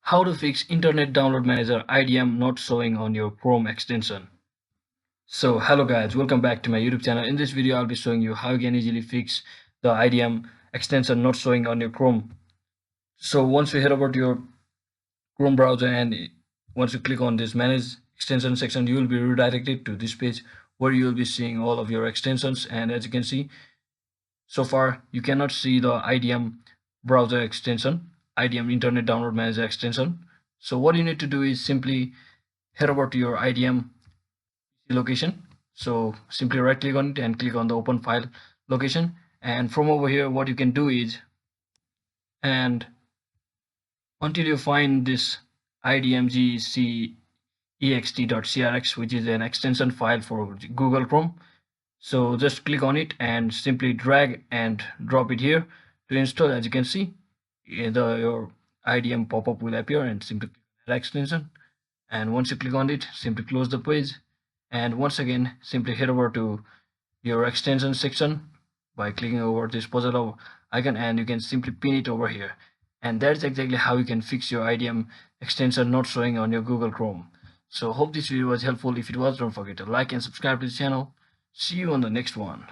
How to fix Internet Download Manager IDM not showing on your Chrome extension. So hello guys, welcome back to my YouTube channel. In this video I'll be showing you how you can easily fix the IDM extension not showing on your Chrome. So once you head over to your Chrome browser and once you click on this manage extension section, you will be redirected to this page where you will be seeing all of your extensions. And as you can see, so far you cannot see the IDM browser extension, IDM Internet Download Manager extension. So what you need to do is simply head over to your IDM location. So simply right click on it and click on the open file location, and from over here what you can do is, and until you find this idmgcext.crx, which is an extension file for Google Chrome, so just click on it and simply drag and drop it here to install. As you can see, your IDM pop-up will appear, and simply click on that extension, and once you click on it, simply close the page, and once again simply head over to your extension section by clicking over this puzzle icon, and you can simply pin it over here. And that's exactly how you can fix your IDM extension not showing on your Google Chrome. So hope this video was helpful. If it was, don't forget to like and subscribe to the channel. See you on the next one.